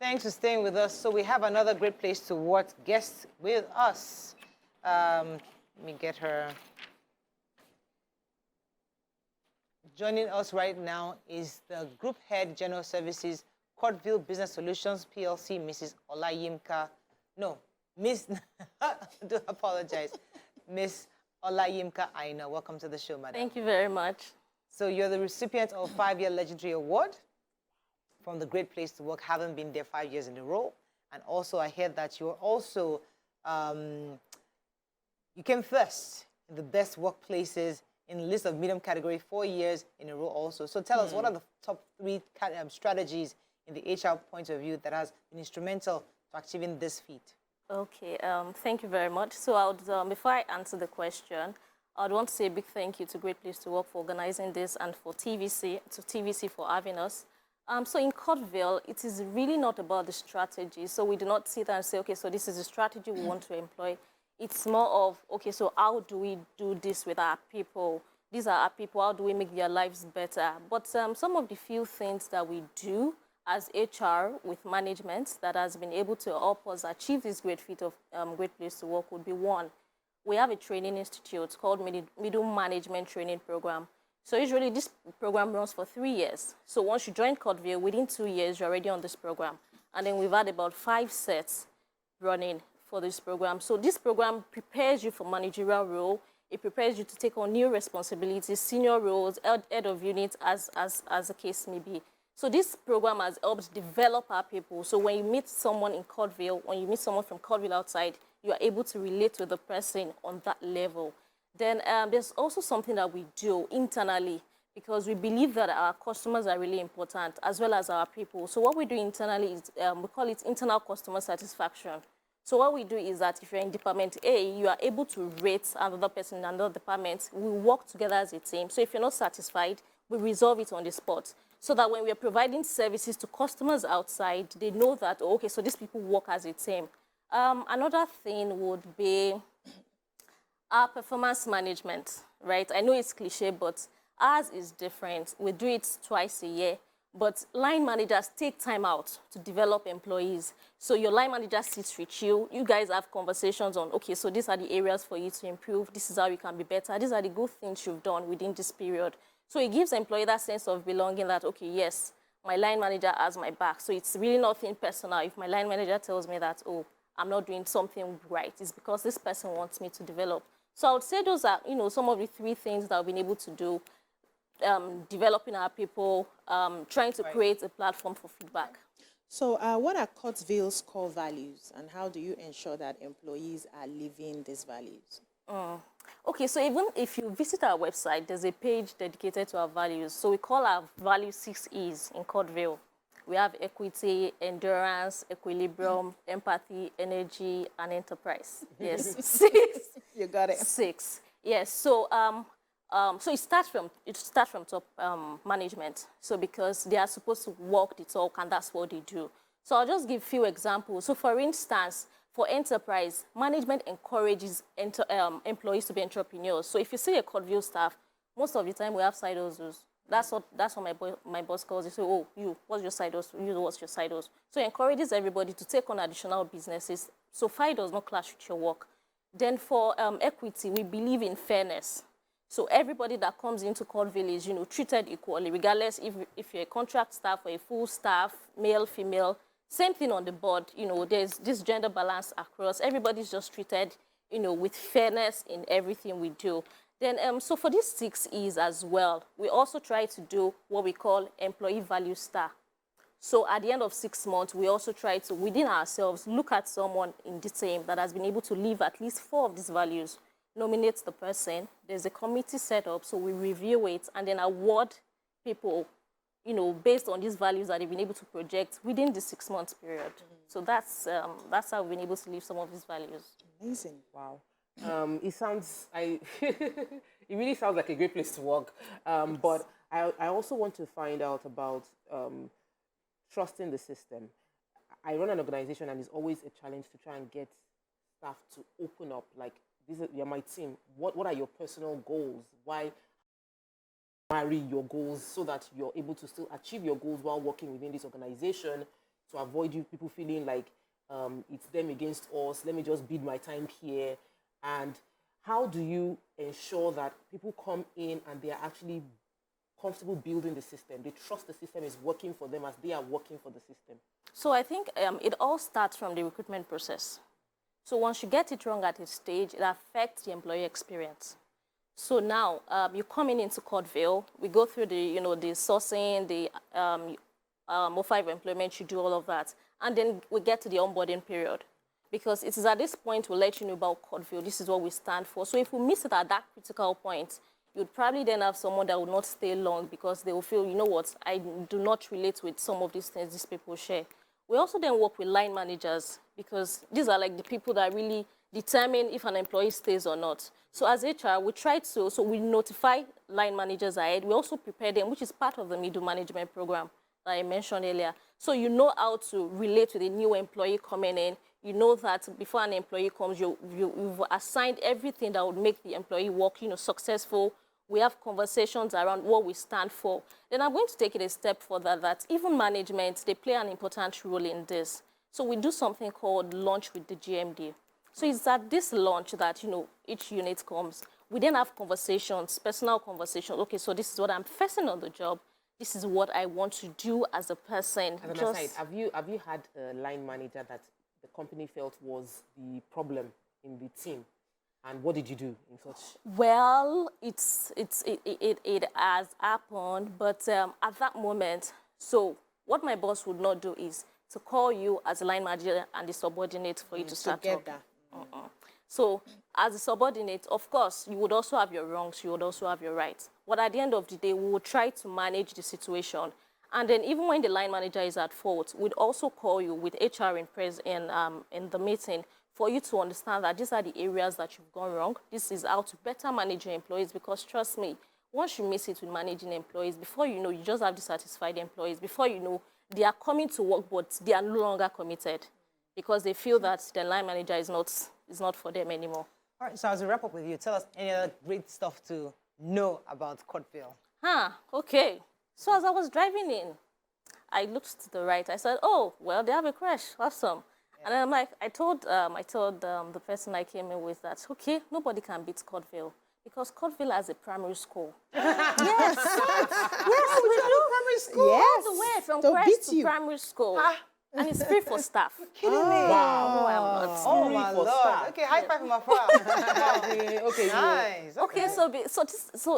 Thanks for staying with us. So we have another great place to work guest with us. Let me get her. Joining us right now is the Group Head General Services, COURTEVILLE Business Solutions PLC, Mrs. Olayimka. No, Miss, I do apologize. Miss Olayimka Aina. Welcome to the show, madam. Thank you very much. So you're the recipient of a 5-year legendary award from the Great Place to Work, having been there 5 years in a row. And also I heard that you're also, you came first in the best workplaces in the list of medium category 4 years in a row also. So tell us, what are the top 3 strategies in the HR point of view that has been instrumental to achieving this feat? Okay, thank you very much. So I would, before I answer the question, I would want to say a big thank you to Great Place to Work for organizing this and for TVC for having us. So in COURTEVILLE, it is really not about the strategy. So we do not sit there and say, okay, so this is the strategy we want to employ. It's more of, okay, so how do we do this with our people? These are our people, how do we make their lives better? But some of the few things that we do as HR with management that has been able to help us achieve this great feat of Great Place to Work would be, one, we have a training institute called Middle Management Training Program. So usually this program runs for 3 years. So once you join COURTEVILLE, within 2 years, you're already on this program. And then we've had about 5 sets running for this program. So this program prepares you for managerial role. It prepares you to take on new responsibilities, senior roles, head of unit, as the case may be. So this program has helped develop our people. So when you meet someone in COURTEVILLE, when you meet someone from COURTEVILLE outside, you are able to relate with the person on that level. Then there's also something that we do internally, because we believe that our customers are really important, as well as our people. So what we do internally is, we call it internal customer satisfaction. So what we do is that if you're in Department A, you are able to rate another person in another department. We work together as a team. So if you're not satisfied, we resolve it on the spot. So that when we are providing services to customers outside, they know that, oh, okay, so these people work as a team. Another thing would be our performance management, right? I know it's cliche, but ours is different. We do it twice a year, but line managers take time out to develop employees. So your line manager sits with you. You guys have conversations on, okay, so these are the areas for you to improve. This is how you can be better. These are the good things you've done within this period. So it gives the employee that sense of belonging that, okay, yes, my line manager has my back. So it's really nothing personal. If my line manager tells me that, oh, I'm not doing something right, it's because this person wants me to develop. So I would say those are, some of the 3 things that I've been able to do, developing our people, trying to create a platform for feedback. So what are COURTEVILLE's core values, and how do you ensure that employees are living these values? Okay, so even if you visit our website, there's a page dedicated to our values. So we call our values 6 E's in COURTEVILLE. We have equity, endurance, equilibrium, empathy, energy, and enterprise. Yes, 6. You got it. 6. Yes. So so it starts from top management. So because they are supposed to walk the talk, and that's what they do. So I'll just give a few examples. So for instance, for enterprise, management encourages employees to be entrepreneurs. So if you see a COURTEVILLE staff, most of the time we have side hustles. That's what my boss calls it. So, oh, you, what's your side hustle? You, what's your side hustle? So it encourages everybody to take on additional businesses. So FI does not clash with your work. Then for equity, we believe in fairness. So everybody that comes into COURTEVILLE is, treated equally, regardless if you're a contract staff or a full staff, male, female. Same thing on the board. There's this gender balance across. Everybody's just treated, with fairness in everything we do. Then, so for these 6 E's as well, we also try to do what we call employee value star. So at the end of 6 months, we also try to, within ourselves, look at someone in the team that has been able to live at least 4 of these values, nominate the person. There's a committee set up, so we review it and then award people, based on these values that they've been able to project within the 6 months period. So that's how we've been able to live some of these values. Amazing. Wow. It really sounds like a great place to work. But I also want to find out about trusting the system. I run an organization, and it's always a challenge to try and get staff to open up. Like, you're my team. What are your personal goals? Why marry your goals so that you're able to still achieve your goals while working within this organization to avoid you people feeling like it's them against us, let me just bid my time here? And how do you ensure that people come in and they are actually comfortable building the system? They trust the system is working for them as they are working for the system. So I think it all starts from the recruitment process. So once you get it wrong at a stage, it affects the employee experience. So now you're coming into COURTEVILLE. We go through the the sourcing, the offer of employment. You do all of that, and then we get to the onboarding period, because it is at this point we'll let you know about COURTEVILLE. This is what we stand for. So if we miss it at that critical point, you'd probably then have someone that will not stay long because they will feel, you know what, I do not relate with some of these things these people share. We also then work with line managers, because these are like the people that really determine if an employee stays or not. So as HR, we try to, so we notify line managers ahead. We also prepare them, which is part of the middle management program that I mentioned earlier. So you know how to relate with a new employee coming in. You know that before an employee comes, you've assigned everything that would make the employee work, successful. We have conversations around what we stand for. Then I'm going to take it a step further, that even management, they play an important role in this. So we do something called lunch with the GMD. So it's at this lunch that, each unit comes. We then have conversations, personal conversations. Okay, so this is what I'm facing on the job. This is what I want to do as a person. As an aside, have you had a line manager that the company felt was the problem in the team? And what did you do in such? Well, it has happened, but at that moment, so what my boss would not do is to call you as a line manager and the subordinate for you to start together. So as a subordinate, of course, you would also have your wrongs, you would also have your rights. But at the end of the day, we will try to manage the situation. And then even when the line manager is at fault, we'd also call you with HR in the meeting for you to understand that these are the areas that you've gone wrong. This is how to better manage your employees, because trust me, once you miss it with managing employees, before you know, you just have dissatisfied employees. Before you know, they are coming to work, but they are no longer committed because they feel that the line manager is not for them anymore. All right, so as we wrap up with you, tell us any other great stuff to know about COURTEVILLE. Okay. So as I was driving in, I looked to the right. I said, oh, well, they have a crash. Awesome. Yeah. And then I'm like, I told the person I came in with that, okay, nobody can beat COURTEVILLE, because COURTEVILLE has a primary school. Yes, yes, we do. Primary school? Yes. All the way from crash to primary school. And it's free for staff. Kidding me? Wow. No, I'm not. Oh my Lord. Staff. Okay, high five for my father. Okay. Nice. Okay, so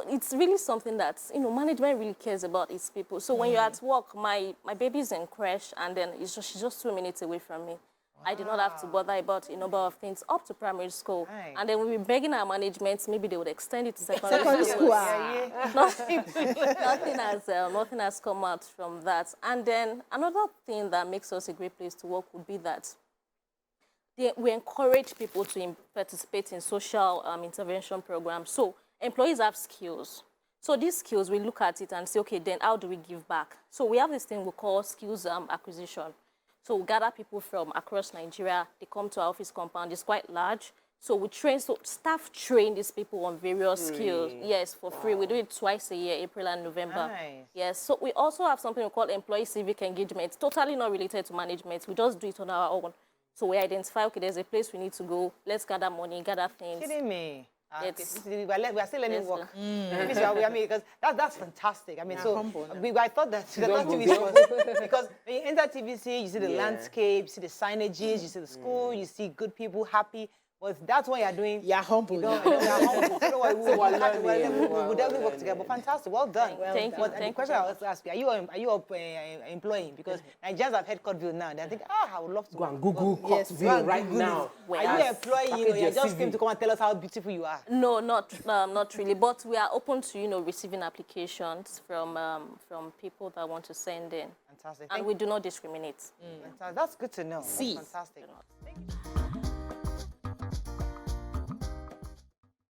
it's really something that management really cares about its people. So when you're at work, my baby's in crash, and then she's just 2 minutes away from me. I did not have to bother about a number of things up to primary school. Right. And then we were begging our management, maybe they would extend it to secondary school. Nothing has come out from that. And then another thing that makes us a great place to work would be that we encourage people to participate in social intervention programs. So employees have skills. So these skills, we look at it and say, okay, then how do we give back? So we have this thing we call skills acquisition. So we gather people from across Nigeria. They come to our office compound. It's quite large. So we train, so staff train these people on various skills. Yes, for free. We do it twice a year, April and November. Nice. Yes, so we also have something we call employee civic engagement, totally not related to management. We just do it on our own. So we identify, okay, there's a place we need to go. Let's gather money, gather things. Kidding me? We are still learning Yes, work. Because that's fantastic. I mean, I thought that because when you enter TVC, you see the landscape, you see the signages, you see the school, you see good people happy. But that's what you're doing. You're humble. You're humble. We'll definitely work together. But fantastic, well done. Thank you. The question I was asking, are you employing? Because Nigerians have heard COURTEVILLE now. They think, I would love to go and Google COURTEVILLE right now. Are you employing? You just came to come and tell us how beautiful you are. No, not really. But we are open to receiving applications from people that want to send in. Fantastic. And we do not discriminate. That's good to know. See. That's fantastic. Thank you.